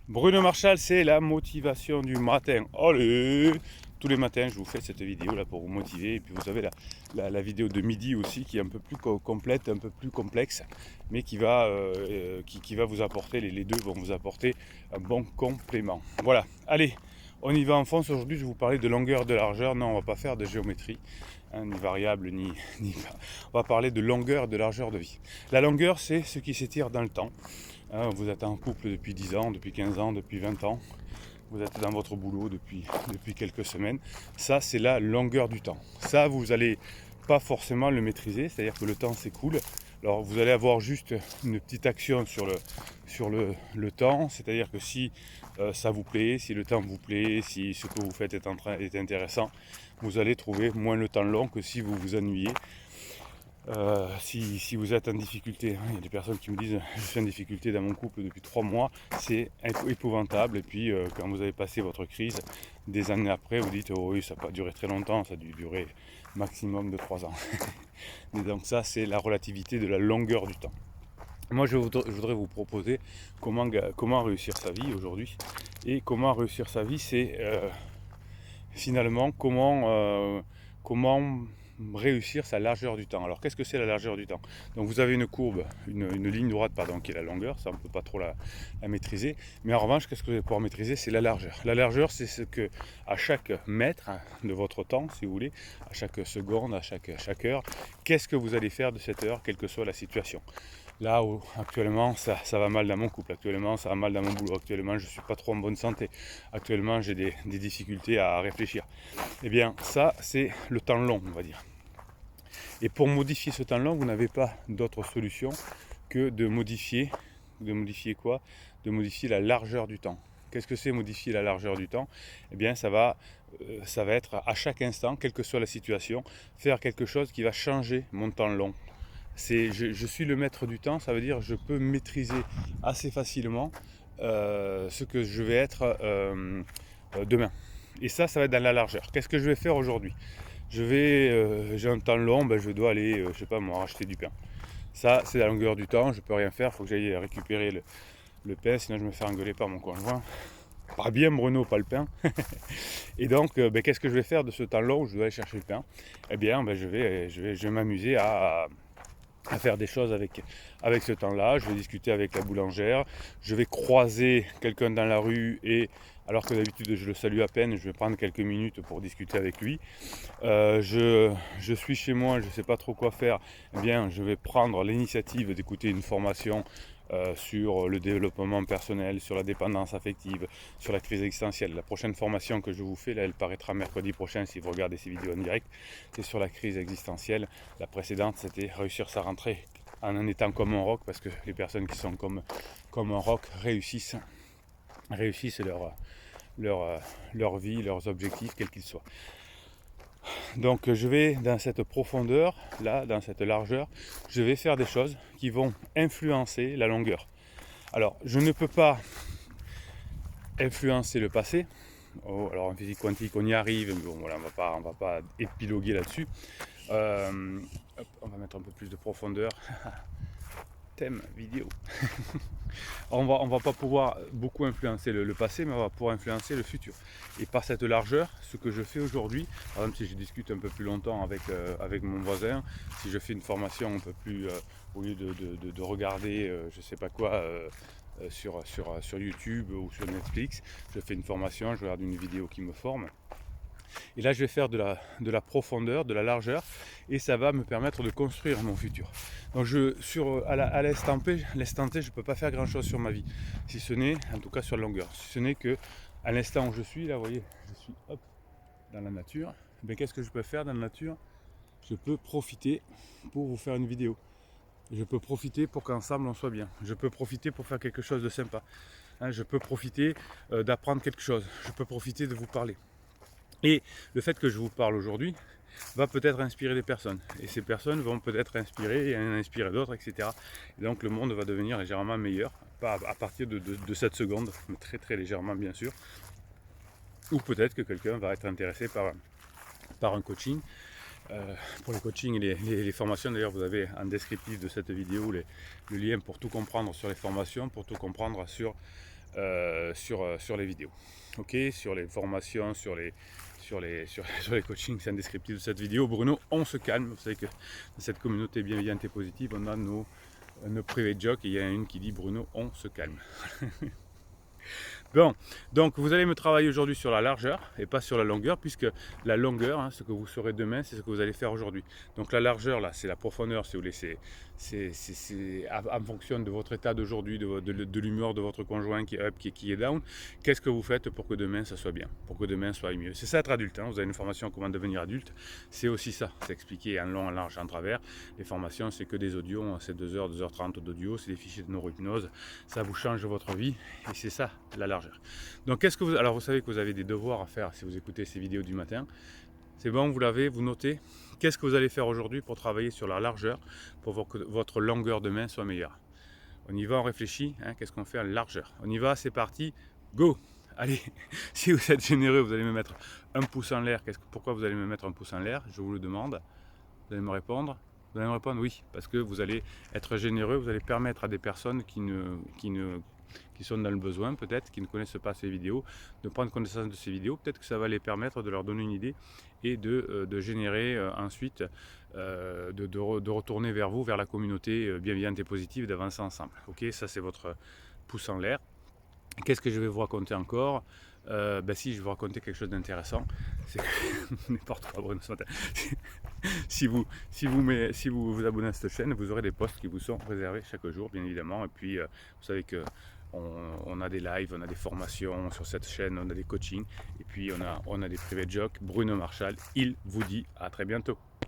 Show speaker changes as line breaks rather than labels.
Bruno Marchal, c'est la motivation du matin. Allez! Tous les matins, je vous fais cette vidéo là pour vous motiver. Et puis vous avez la vidéo de midi aussi qui est un peu plus complète, un peu plus complexe, mais qui va vous apporter, les deux vont vous apporter un bon complément. Voilà, allez, on y va en France. Aujourd'hui, je vais vous parler de longueur, de largeur. Non, on va pas faire de géométrie, hein, ni variable, ni. On va parler de longueur, de largeur de vie. La longueur, c'est ce qui s'étire dans le temps. Vous êtes en couple depuis 10 ans, depuis 15 ans, depuis 20 ans. Vous êtes dans votre boulot depuis quelques semaines. Ça, c'est la longueur du temps. Ça, vous n'allez pas forcément le maîtriser, c'est-à-dire que le temps s'écoule. Alors, vous allez avoir juste une petite action sur le temps, c'est-à-dire que si ça vous plaît, si le temps vous plaît, si ce que vous faites est intéressant, vous allez trouver moins le temps long que si vous vous ennuyez. Si vous êtes en difficulté, hein, il y a des personnes qui me disent je suis en difficulté dans mon couple depuis 3 mois, c'est épouvantable. Et puis quand vous avez passé votre crise, des années après, vous dites oh oui, ça n'a pas duré très longtemps, ça a dû durer maximum de 3 ans. Et donc ça, c'est la relativité de la longueur du temps. Moi, je voudrais vous proposer comment réussir sa vie aujourd'hui. Et comment réussir sa vie, c'est finalement comment réussir sa largeur du temps. Alors qu'est-ce que c'est la largeur du temps? Donc vous avez une courbe, une ligne droite pardon, qui est la longueur, ça on ne peut pas trop la maîtriser, mais en revanche qu'est-ce que vous allez pouvoir maîtriser? C'est la largeur. La largeur, c'est ce que à chaque mètre de votre temps, si vous voulez, à chaque seconde, à chaque heure, qu'est-ce que vous allez faire de cette heure, quelle que soit la situation. Là où actuellement ça va mal dans mon couple, actuellement ça va mal dans mon boulot, actuellement je ne suis pas trop en bonne santé, actuellement j'ai des difficultés à réfléchir. Eh bien ça c'est le temps long, on va dire. Et pour modifier ce temps long, vous n'avez pas d'autre solution que de modifier quoi? De modifier la largeur du temps. Qu'est-ce que c'est modifier la largeur du temps? Eh bien ça va être à chaque instant, quelle que soit la situation, faire quelque chose qui va changer mon temps long. Je suis le maître du temps, ça veut dire que je peux maîtriser assez facilement ce que je vais être demain. Et ça va être dans la largeur. Qu'est-ce que je vais faire aujourd'hui? J'ai un temps long, je dois aller, je sais pas moi, acheter du pain. Ça, c'est la longueur du temps, je peux rien faire, il faut que j'aille récupérer le pain, sinon je me fais engueuler par mon conjoint. Pas bien Bruno, pas le pain. Et donc, qu'est-ce que je vais faire de ce temps long où je dois aller chercher le pain? Eh bien, je vais m'amuser à faire des choses avec ce temps-là. Je vais discuter avec la boulangère, je vais croiser quelqu'un dans la rue et alors que d'habitude je le salue à peine, je vais prendre quelques minutes pour discuter avec lui. Je suis chez moi, je ne sais pas trop quoi faire, eh bien je vais prendre l'initiative d'écouter une formation sur le développement personnel, sur la dépendance affective, sur la crise existentielle. La prochaine formation que je vous fais, là, elle paraîtra mercredi prochain si vous regardez ces vidéos en direct, c'est sur la crise existentielle. La précédente, c'était réussir sa rentrée en étant comme un roc, parce que les personnes qui sont comme un roc réussissent leur vie, leurs objectifs, quels qu'ils soient. Donc je vais dans cette profondeur, là, dans cette largeur, je vais faire des choses qui vont influencer la longueur. Alors, je ne peux pas influencer le passé. Oh, alors en physique quantique, on y arrive, mais bon, voilà, on va pas épiloguer là-dessus. On va mettre un peu plus de profondeur. Thème vidéo. On va pas pouvoir beaucoup influencer le passé, mais on va pouvoir influencer le futur. Et par cette largeur, ce que je fais aujourd'hui, par exemple si je discute un peu plus longtemps avec mon voisin, si je fais une formation un peu plus, au lieu de regarder je sais pas quoi sur YouTube ou sur Netflix, je fais une formation, je regarde une vidéo qui me forme. Et là, je vais faire de la profondeur, de la largeur, et ça va me permettre de construire mon futur. Donc, à l'instant T, je ne peux pas faire grand-chose sur ma vie, si ce n'est, en tout cas sur la longueur, si ce n'est que à l'instant où je suis, là, vous voyez, je suis dans la nature. Mais qu'est-ce que je peux faire dans la nature? Je peux profiter pour vous faire une vidéo. Je peux profiter pour qu'ensemble on soit bien. Je peux profiter pour faire quelque chose de sympa. Je peux profiter d'apprendre quelque chose. Je peux profiter de vous parler. Et le fait que je vous parle aujourd'hui va peut-être inspirer des personnes. Et ces personnes vont peut-être inspirer et en inspirer d'autres, etc. Et donc le monde va devenir légèrement meilleur, pas à partir de cette seconde, mais très très légèrement bien sûr. Ou peut-être que quelqu'un va être intéressé par un coaching. Pour les coachings et les formations, d'ailleurs vous avez en descriptif de cette vidéo le lien pour tout comprendre sur les formations, pour tout comprendre sur sur les vidéos. Ok, sur les formations, sur les coachings, c'est un descriptif de cette vidéo. Bruno, on se calme. Vous savez que dans cette communauté bienveillante et positive, on a nos private jokes et il y en a une qui dit Bruno, on se calme. Bon, donc vous allez me travailler aujourd'hui sur la largeur et pas sur la longueur, puisque la longueur, hein, ce que vous saurez demain, c'est ce que vous allez faire aujourd'hui. Donc la largeur, là, c'est la profondeur, si vous voulez, c'est en fonction de votre état d'aujourd'hui, de l'humeur de votre conjoint qui est up, qui est down. Qu'est-ce que vous faites pour que demain ça soit bien, pour que demain soit mieux? C'est ça être adulte, hein. Vous avez une formation comment devenir adulte, c'est aussi ça, c'est expliqué en long, en large, en travers. Les formations, c'est que des audios, c'est 2h, 2h30 d'audio, c'est des fichiers de neurohypnose, ça vous change votre vie et c'est ça la largeur. Donc qu'est-ce que vous... Alors vous savez que vous avez des devoirs à faire si vous écoutez ces vidéos du matin. C'est bon, vous l'avez, vous notez. Qu'est-ce que vous allez faire aujourd'hui pour travailler sur la largeur, pour que votre longueur de main soit meilleure? On y va, on réfléchit, hein, qu'est-ce qu'on fait en largeur? On y va, c'est parti, go! Allez, si vous êtes généreux, vous allez me mettre un pouce en l'air. Pourquoi vous allez me mettre un pouce en l'air? Je vous le demande. Vous allez me répondre. Vous allez me répondre oui, parce que vous allez être généreux, vous allez permettre à des personnes qui sont dans le besoin, peut-être, qui ne connaissent pas ces vidéos, de prendre connaissance de ces vidéos. Peut-être que ça va les permettre de leur donner une idée et de générer ensuite, de retourner vers vous, vers la communauté bienveillante et positive, d'avancer ensemble. Ok, ça c'est votre pouce en l'air. Qu'est-ce que je vais vous raconter encore? Si je vais vous raconter quelque chose d'intéressant, c'est que n'importe quoi, Bruno, ce matin. si vous vous abonnez à cette chaîne, vous aurez des posts qui vous sont réservés chaque jour, bien évidemment. Et puis, vous savez que on a des lives, on a des formations sur cette chaîne, on a des coachings, et puis on a des private jokes. Bruno Marchal, il vous dit à très bientôt.